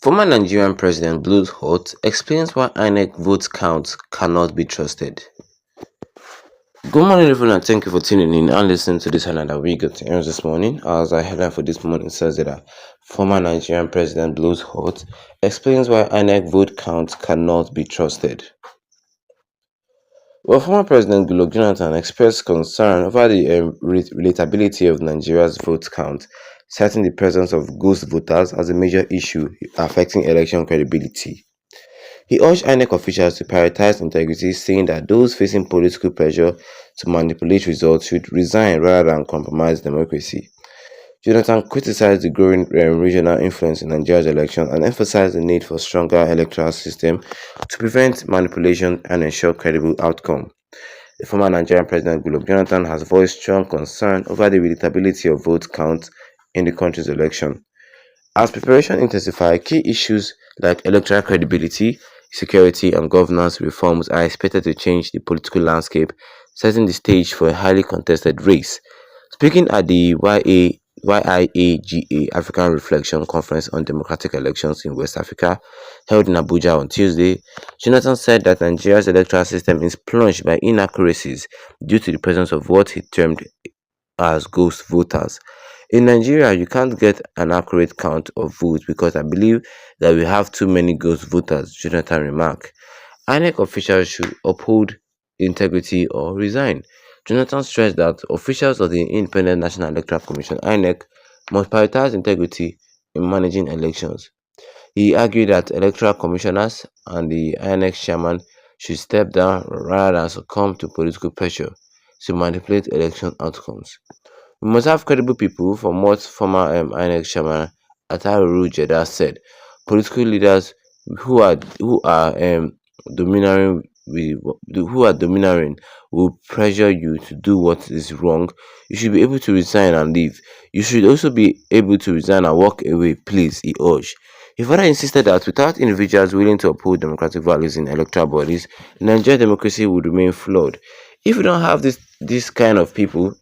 Former Nigerian President Blues Holt explains why Inec vote count cannot be trusted. Good morning, everyone, and thank you for tuning in and listening to this another week of news this morning. As our headline for this morning says that former Nigerian President Blues Holt explains why Inec vote count cannot be trusted. Well, former President Goodluck Jonathan expressed concern over the relatability of Nigeria's vote count, citing the presence of ghost voters as a major issue affecting election credibility. He urged Inec officials to prioritize integrity, saying that those facing political pressure to manipulate results should resign rather than compromise democracy. Jonathan criticized the growing regional influence in Nigeria's election and emphasized the need for a stronger electoral system to prevent manipulation and ensure credible outcome. The former Nigerian President Goodluck Jonathan has voiced strong concern over the relatability of vote counts in the country's election. As preparation intensifies, key issues like electoral credibility, security, and governance reforms are expected to change the political landscape, setting the stage for a highly contested race. Speaking at the YIAGA African Reflection Conference on Democratic Elections in West Africa, held in Abuja on Tuesday, Jonathan said that Nigeria's electoral system is plunged by inaccuracies due to the presence of what he termed as ghost voters. In Nigeria, you can't get an accurate count of votes because I believe that we have too many ghost voters, Jonathan remarked. INEC officials should uphold integrity or resign. Jonathan stressed that officials of the Independent National Electoral Commission (INEC) must prioritize integrity in managing elections. He argued that electoral commissioners and the INEC chairman should step down rather than succumb to political pressure to manipulate election outcomes. We must have credible people, from what former INEC chairman Atahiru Jeddah said. Political leaders who are domineering will pressure you to do what is wrong. You should be able to resign and leave. You should also be able to resign and walk away, please, he urged. He further insisted that without individuals willing to uphold democratic values in electoral bodies, Nigerian democracy would remain flawed. If we don't have this kind of people,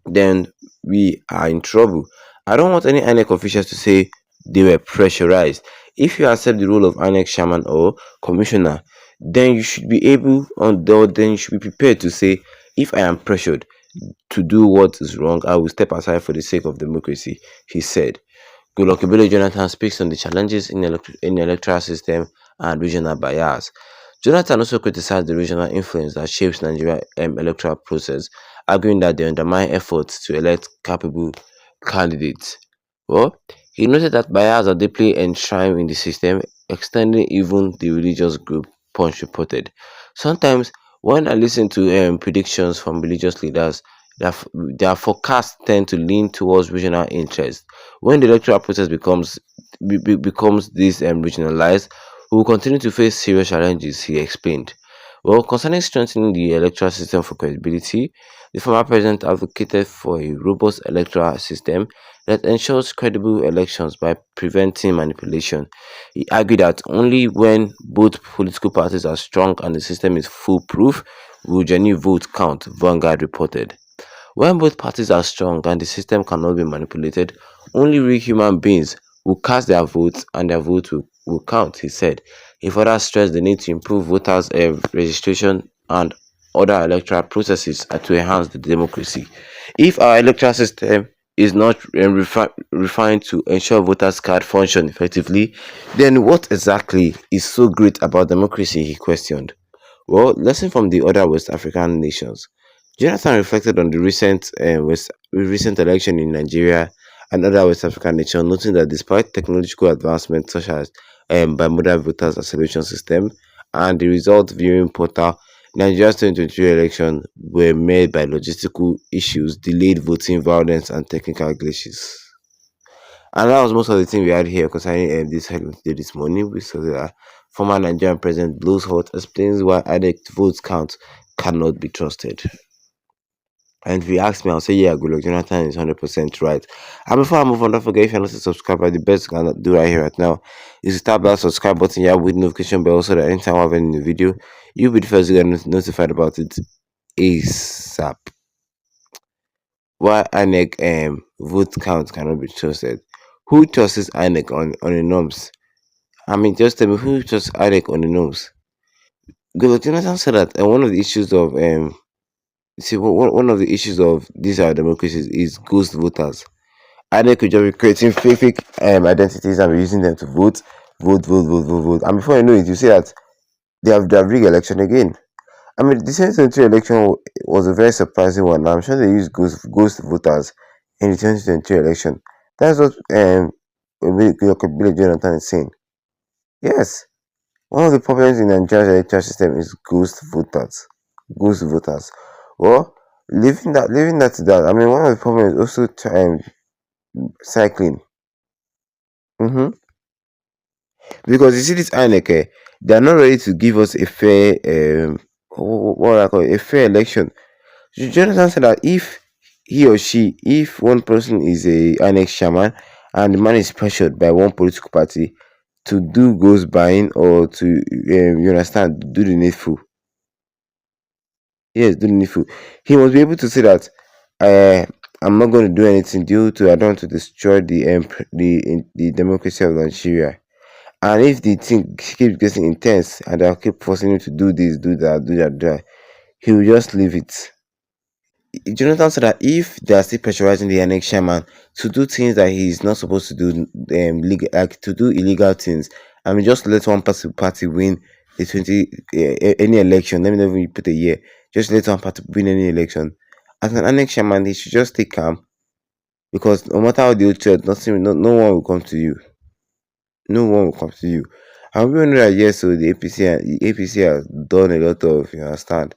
then we are in trouble. I don't want any INEC officials to say they were pressurized. If you accept the role of INEC chairman or commissioner, then you should be then you should be prepared to say, if I am pressured to do what is wrong, I will step aside for the sake of democracy, he said. Goodluck Jonathan speaks on the challenges in the electoral system and regional bias. Jonathan also criticized the regional influence that shapes Nigeria's electoral process, arguing that they undermine efforts to elect capable candidates. Well, he noted that bias are deeply enshrined in the system, extending even the religious group, Punch reported. Sometimes, when I listen to predictions from religious leaders, their forecasts tend to lean towards regional interests. When the electoral process becomes this regionalized, we will continue to face serious challenges, he explained. Well, concerning strengthening the electoral system for credibility, the former president advocated for a robust electoral system that ensures credible elections by preventing manipulation. He argued that only when both political parties are strong and the system is foolproof will genuine vote count, Vanguard reported. When both parties are strong and the system cannot be manipulated, only real human beings will cast their votes and their votes will count, he said. He further stressed the need to improve voters' registration and other electoral processes to enhance the democracy. If our electoral system is not refined to ensure voters' card function effectively, then what exactly is so great about democracy? He questioned. Well, lesson from the other West African nations. Jonathan reflected on the recent election in Nigeria and other West African nations, noting that despite technological advancements such as bimodal voters acceleration system and the result viewing portal, Nigeria's 2023 election were made by logistical issues, delayed voting, violence, and technical glitches. And that was most of the thing we had here concerning this headline today this morning. We saw that former Nigerian President Blues Holt explains why addict votes count cannot be trusted. And if you ask me, I'll say, yeah, good luck. Jonathan is 100% right. And before I move on, don't forget, if you're not a subscriber, the best you can do right here, right now, is to tap that subscribe button here with notification bell so that anytime I have any new video, you'll be the first to get notified about it ASAP. Why INEC vote count cannot be trusted? Who trusts INEC on the norms? I mean, just tell me who just Inec on the nose. Because Jonathan said that one of the issues of see one of the issues of these our democracies is ghost voters. Inec could just be creating fake identities and be using them to vote. And before you know it, you see that they have rigged election again. I mean, the 2023 election was a very surprising one. I'm sure they used ghost voters in the 2023 election. That's what Billy Jonathan is saying. Yes, one of the problems in Nigeria's electoral system is ghost voters. Ghost voters. Well, leaving that to that. I mean, one of the problems is also cycling. Mm-hmm. Because you see, this INEC, they are not ready to give us a fair, what I call it, a fair election. Jonathan said that if one person is a INEC chairman and the man is pressured by one political party to do goes buying or to, you understand, do the needful. Yes, do the needful. He must be able to say that, uh, I'm not going to do anything due to I don't want to destroy the democracy of Nigeria. And if the thing keeps getting intense and they'll keep forcing him to do this, do that, he will just leave it. Jonathan said that if they are still pressurizing the next chairman to do things that he's not supposed to do, legal, like to do illegal things, I mean, just let one party win the any election. Let me know if you put a year. Just let one party win any election. As an annex chairman, he should just stay calm because no matter how they threat, nothing, no one will come to you. No one will come to you. And we all know that yes, so the APC has done a lot of, you understand,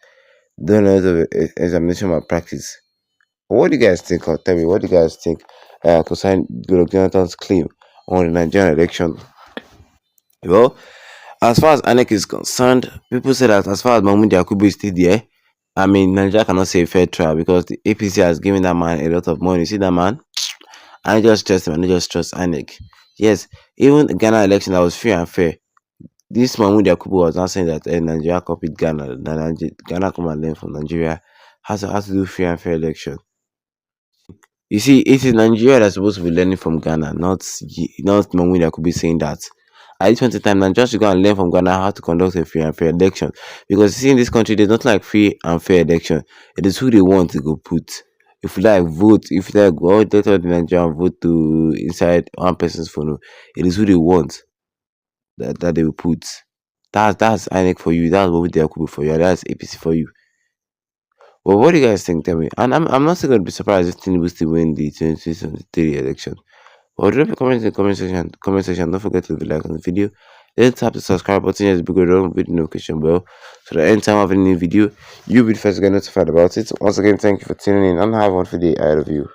done a lot of examination malpractice. What do you guys think? Or tell me, what do you guys think concerning Goodluck Jonathan's claim on the Nigerian election? Well, as far as Anek is concerned, people say that as far as Mahmoud Yakubu is still there, I mean, Nigeria cannot say a fair trial because the APC has given that man a lot of money. You see that man? I just trust him. I don't just trust Anek. Yes, even the Ghana election that was free and fair. This Mahmoud Yakubu was not saying that Nigeria copied Ghana. That Ghana come and learn from Nigeria. Has to do free and fair election. You see, it is Nigeria that's supposed to be learning from Ghana, not Mahmoud that could be saying that. At this point in time, Nigeria should go and learn from Ghana how to conduct a free and fair election. Because you see, in this country, there's not like free and fair election. It is who they want to go put. If you like vote, if you like go let all the Nigerian vote to inside one person's phone, it is who they want that they will put. That's INEC for you. That's what they could be for you. And that's APC for you. Well, what do you guys think? Tell me. And I'm not still going to be surprised if Tinubu still win the 2023 election. Well, drop a comment in the comment section. Comment section. Don't forget to leave a like on the video. Then tap the subscribe button as big on with the notification bell. So that anytime I have a new video, you'll be the first to get notified about it. Once again, thank you for tuning in and have one for the eye of you.